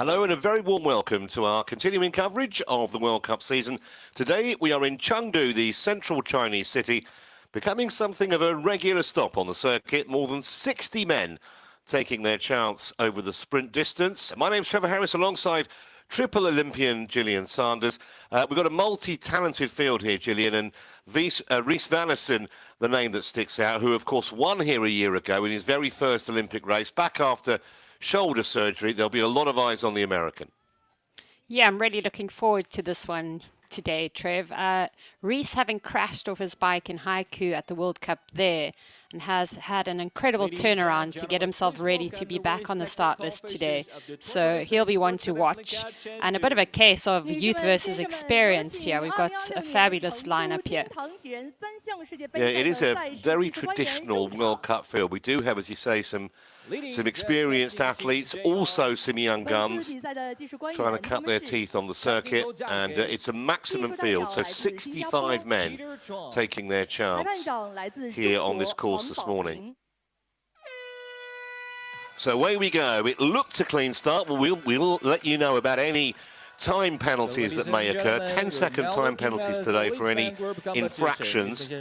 Hello and a very warm welcome to our continuing coverage of the World Cup season. Today we are in Chengdu, the central Chinese city, becoming something of a regular stop on the circuit. More than 60 men taking their chance over the sprint distance. My name's Trevor Harris alongside triple Olympian Gillian Sanders. We've got a multi-talented field here, Gillian, and Ries Vannessen, the name that sticks out, who of course won here a year ago in his very first Olympic race, back after shoulder surgery. There'll be a lot of eyes on the American. Yeah, I'm really looking forward to this one today, Trev. Ries, having crashed off his bike in Haiku at the World Cup there, and has had an incredible turnaround to get himself ready to be back on the start list today. So he'll be one to watch. And a bit of a case of youth versus experience here. We've got a fabulous lineup here. Yeah, it is a very traditional World Cup field. We do have, as you say, some experienced athletes, also some young guns trying to cut their teeth on the circuit, and it's a maximum field, so 65 men taking their chance here on this course this morning. So away we go. It looked a clean start, but we'll let you know about any time penalties that may occur. 10-second time penalties today for any infractions.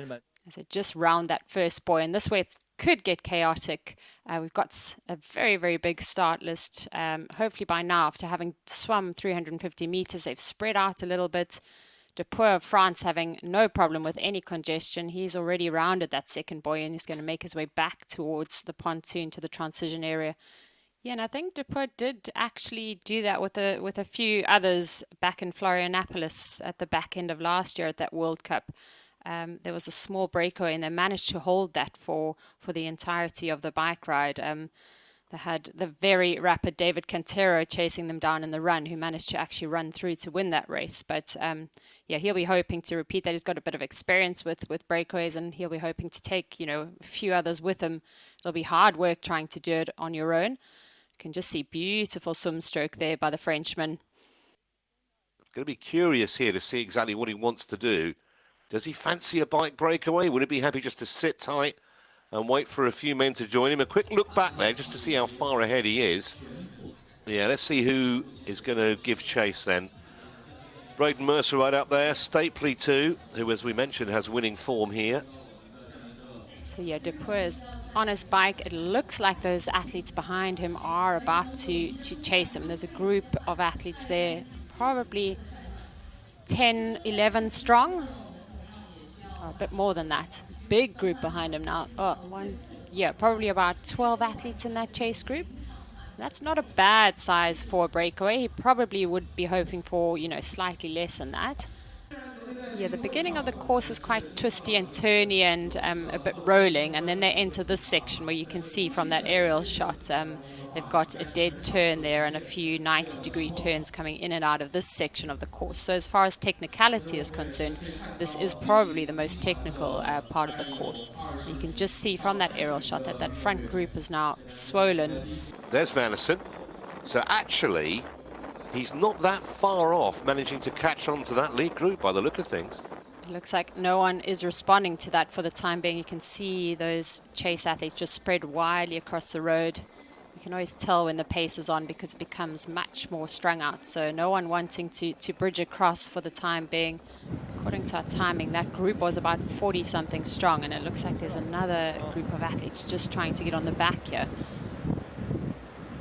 So just round that first buoy, and this way it could get chaotic. We've got a very, very big start list. Hopefully by now, after having swum 350 meters, they've spread out a little bit. Dupois of France having no problem with any congestion. He's already rounded that second buoy and he's going to make his way back towards the pontoon to the transition area. Yeah, and I think Dupois did actually do that with a few others back in Florianopolis at the back end of last year at that World Cup. There was a small breakaway and they managed to hold that for the entirety of the bike ride. They had the very rapid David Cantero chasing them down in the run, who managed to actually run through to win that race. But yeah, he'll be hoping to repeat that. He's got a bit of experience with breakaways, and he'll be hoping to take, a few others with him. It'll be hard work trying to do it on your own. You can just see beautiful swim stroke there by the Frenchman. Going to be curious here to see exactly what he wants to do. Does he fancy a bike breakaway? Would he be happy just to sit tight and wait for a few men to join him? A quick look back there just to see how far ahead he is. Yeah, let's see who is going to give chase then. Braden Mercer right up there. Stapley too, who, as we mentioned, has winning form here. So yeah, Dupois is on his bike. It looks like those athletes behind him are about to chase him. There's a group of athletes there, probably 10, 11 strong. Or a bit more than that. Big group behind him now. Probably about 12 athletes in that chase group. That's not a bad size for a breakaway. He probably would be hoping for, slightly less than that. Yeah, the beginning of the course is quite twisty and turny and a bit rolling, and then they enter this section where you can see from that aerial shot they've got a dead turn there and a few 90-degree turns coming in and out of this section of the course. So as far as technicality is concerned, this is probably the most technical part of the course. You can just see from that aerial shot that that front group is now swollen. There's Vannessen. So actually, he's not that far off managing to catch on to that lead group by the look of things. It looks like no one is responding to that for the time being. You can see those chase athletes just spread widely across the road. You can always tell when the pace is on because it becomes much more strung out. So no one wanting to bridge across for the time being. According to our timing, that group was about 40-something strong, and it looks like there's another group of athletes just trying to get on the back here.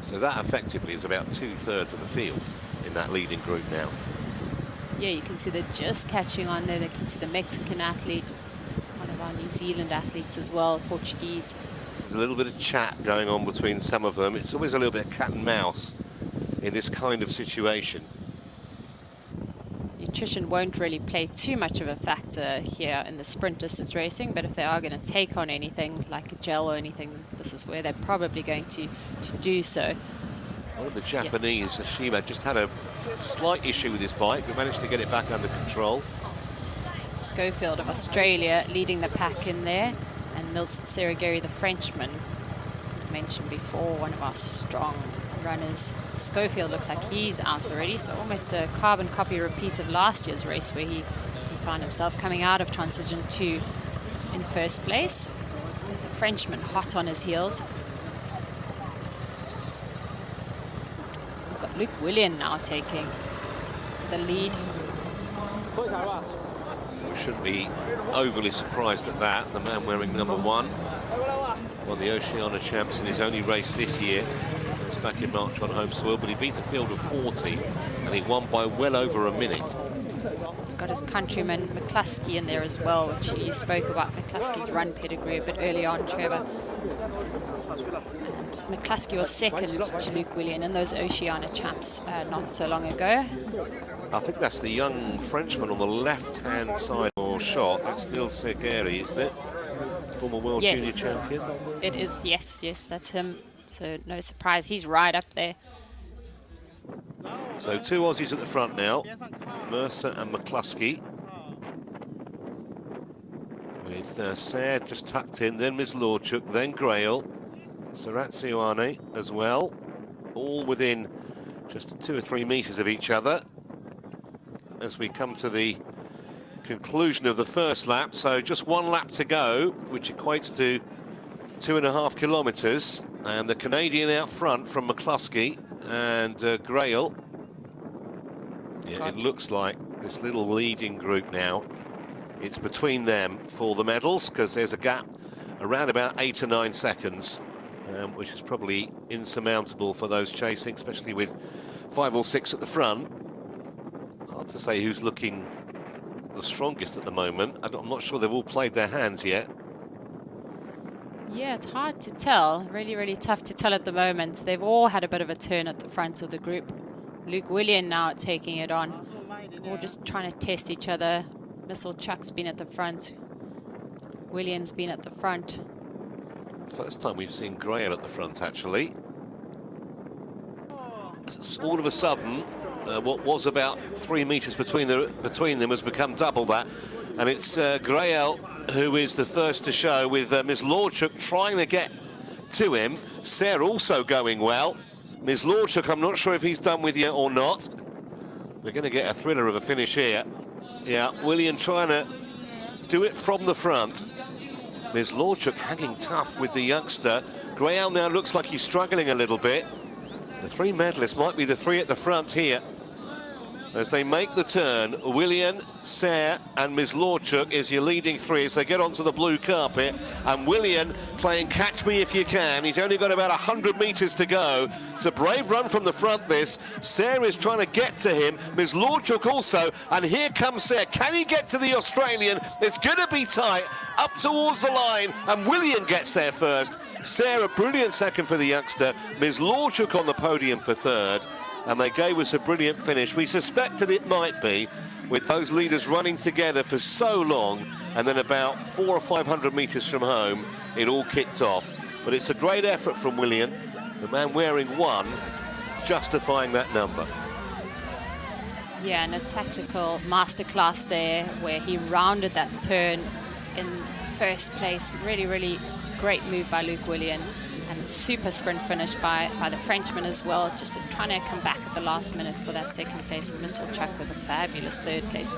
So that effectively is about 2/3 of the field in that leading group now. Yeah, you can see they're just catching on there. They can see the Mexican athlete, one of our New Zealand athletes as well, Portuguese. There's a little bit of chat going on between some of them. It's always a little bit of cat and mouse in this kind of situation. Nutrition won't really play too much of a factor here in the sprint distance racing, but if they are going to take on anything like a gel or anything, this is where they're probably going to do so. One of the Japanese, Ashima, just had a slight issue with his bike, but managed to get it back under control. Schofield of Australia leading the pack in there, and Nils Serigeri, the Frenchman, mentioned before, one of our strong runners. Schofield looks like he's out already, so almost a carbon copy repeat of last year's race where he found himself coming out of transition 2 in first place. The Frenchman hot on his heels. Luke Willian now taking the lead. We shouldn't be overly surprised at that. The man wearing number 1 won the Oceania Champs in his only race this year. It was back in March on home soil, but he beat a field of 40 and he won by well over a minute. He's got his countryman McCluskey in there as well, which you spoke about McCluskey's run pedigree a bit early on, Trevor. And McCluskey was second to Luke Willian in those Oceania Champs not so long ago. I think that's the young Frenchman on the left-hand side or shot. That's Nils Segeri, isn't it? Former world junior champion. It is, yes, that's him. So no surprise, he's right up there. So 2 Aussies at the front now, Mercer and McCluskey. With Sayre just tucked in, then Mislorchuk, then Grail, Saratsioane as well. All within just 2 or 3 metres of each other as we come to the conclusion of the first lap. So just 1 lap to go, which equates to 2.5 kilometres. And the Canadian out front from McCluskey and Grail. Yeah, it looks like this little leading group now, it's between them for the medals, because there's a gap around about 8 or 9 seconds, which is probably insurmountable for those chasing, especially with 5 or 6 at the front. Hard to say who's looking the strongest at the moment. I'm not sure they've all played their hands yet. Yeah, it's hard to tell. Really, really tough to tell at the moment. They've all had a bit of a turn at the front of the group. Luke Willian now taking it on. All just trying to test each other. Mislorchuk's been at the front. Willian's been at the front. First time we've seen Grail at the front, actually. All of a sudden, what was about 3 metres between them has become double that. And it's Grail who is the first to show, with Mislorchuk trying to get to him. Sayre also going well. Mislorchuk, I'm not sure if he's done with you or not. We're going to get a thriller of a finish here. Yeah, Willian trying to do it from the front. Mislorchuk hanging tough with the youngster. Grail now looks like he's struggling a little bit. The 3 medalists might be the 3 at the front here. As they make the turn, Willian, Sayre and Mislorchuk is your leading 3 as they get onto the blue carpet. And Willian playing catch me if you can. He's only got about 100 metres to go. It's a brave run from the front, this. Sayre is trying to get to him. Mislorchuk also. And here comes Sayre. Can he get to the Australian? It's going to be tight. Up towards the line. And Willian gets there first. Sayre, a brilliant second for the youngster. Mislorchuk on the podium for 3rd. And they gave us a brilliant finish. We suspected it might be, with those leaders running together for so long, and then about 400 or 500 metres from home, it all kicked off. But it's a great effort from Willian, the man wearing 1, justifying that number. Yeah, and a tactical masterclass there, where he rounded that turn in first place. Really, really great move by Luke Willian. And super sprint finish by the Frenchman as well, just trying to come back at the last minute for that 2nd place. And Mislorchuk with a fabulous 3rd place.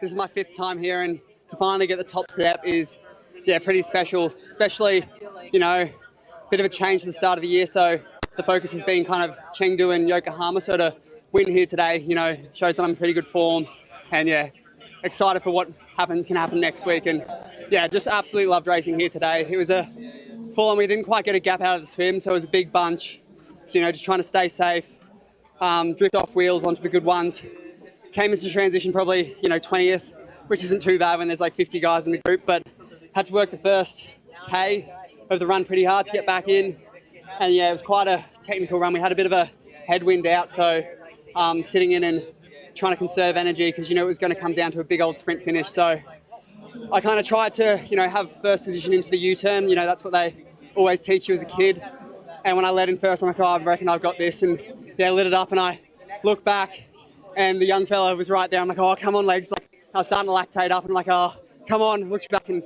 This is my 5th time here, and to finally get the top step is, yeah, pretty special. Especially, you know, a bit of a change at the start of the year, so the focus has been kind of Chengdu and Yokohama. So to win here today, you know, shows that I'm in pretty good form, and yeah, excited for what can happen next week. And yeah, just absolutely loved racing here today. It was a full on. We didn't quite get a gap out of the swim, so it was a big bunch. So, you know, just trying to stay safe, drift off wheels onto the good ones. Came into transition probably, you know, 20th, which isn't too bad when there's like 50 guys in the group, but had to work the first K of the run pretty hard to get back in. And yeah, it was quite a technical run. We had a bit of a headwind out, so sitting in and trying to conserve energy, because, you know, it was going to come down to a big old sprint finish. So I kind of tried to, you know, have first position into the U-turn. You know, that's what they always teach you as a kid. And when I led in first, I'm like, oh, I reckon I've got this. And yeah, lit it up, and I looked back, and the young fella was right there. I'm like, oh, come on, legs. Like, I was starting to lactate up, and I'm like, oh, come on. Looked back, and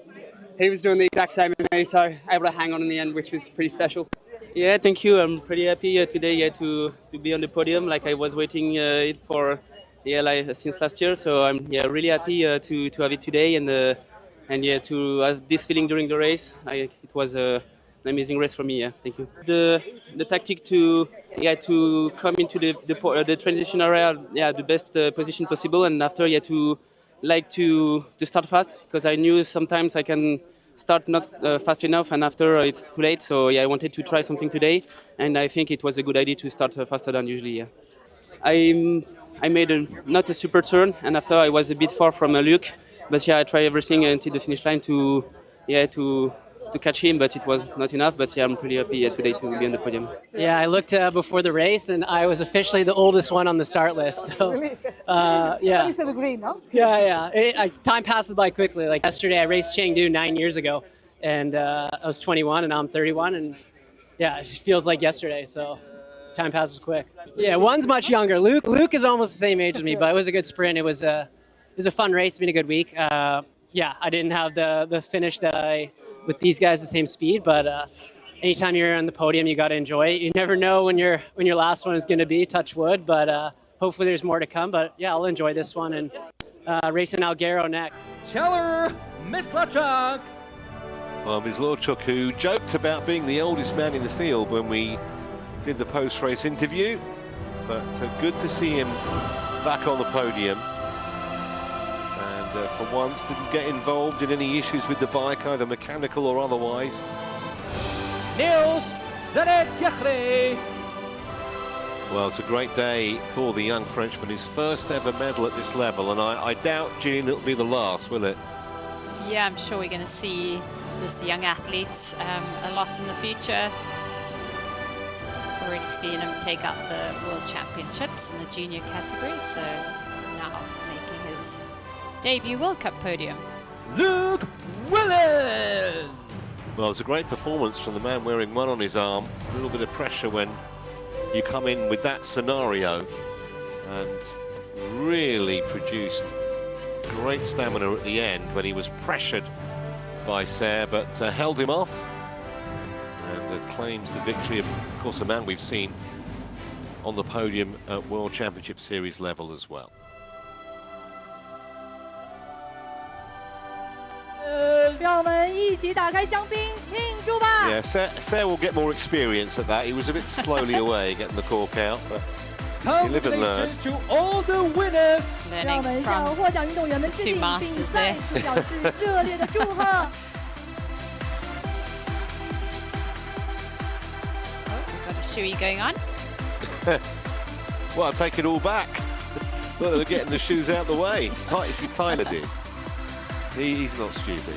he was doing the exact same as me, so able to hang on in the end, which was pretty special. Yeah, thank you. I'm pretty happy today to be on the podium. Like, I was waiting it for since last year, so I'm really happy to have it today, and to have this feeling during the race. It was amazing race for me. Yeah, thank you. The tactic to come into the transition area, the best position possible, and after to start fast, because I knew sometimes I can start not fast enough, and after it's too late. So I wanted to try something today, and I think it was a good idea to start faster than usually. Yeah. I made not a super turn, and after I was a bit far from Luke, but I tried everything until the finish line to catch him, but it was not enough. But I'm pretty happy today to be on the podium. Yeah, I looked before the race, and I was officially the oldest one on the start list. So, yeah. That is the green, no? Yeah. Time passes by quickly. Like yesterday, I raced Chengdu 9 years ago, and I was 21, and now I'm 31, and yeah, it just feels like yesterday. So, time passes quick. Yeah, one's much younger. Luke is almost the same age as me, but it was a good sprint. It was a fun race. It's been a good week. I didn't have the finish with these guys the same speed, but anytime you're on the podium, you got to enjoy it. You never know when your last one is going to be. Touch wood, but hopefully there's more to come. But yeah, I'll enjoy this one and racing Alghero next. Cheller Mislachuk. Well, Mislachuk, who joked about being the oldest man in the field when we did the post-race interview, but good to see him back on the podium. And for once, didn't get involved in any issues with the bike, either mechanical or otherwise. Niels Zedek-Yachre. Well, it's a great day for the young Frenchman, his first ever medal at this level, and I doubt, Jean, it'll be the last, will it? Yeah, I'm sure we're going to see this young athlete a lot in the future. Already seen him take out the World Championships in the junior category, so now making his debut World Cup podium. Luke Willen. Well, it's a great performance from the man wearing one on his arm. A little bit of pressure when you come in with that scenario, and really produced great stamina at the end when he was pressured by Serre, but held him off and claims the victory. Of course, a man we've seen on the podium at World Championship Series level as well. Yeah, Serre will get more experience at that. He was a bit slowly away getting the cork out, but he live and learn. Congratulations to all the winners. Learning from the two masters there. We've got a shoey going on. Well, I'll take it all back. Well, they were getting the shoes out the way. Tyler did. He's not stupid.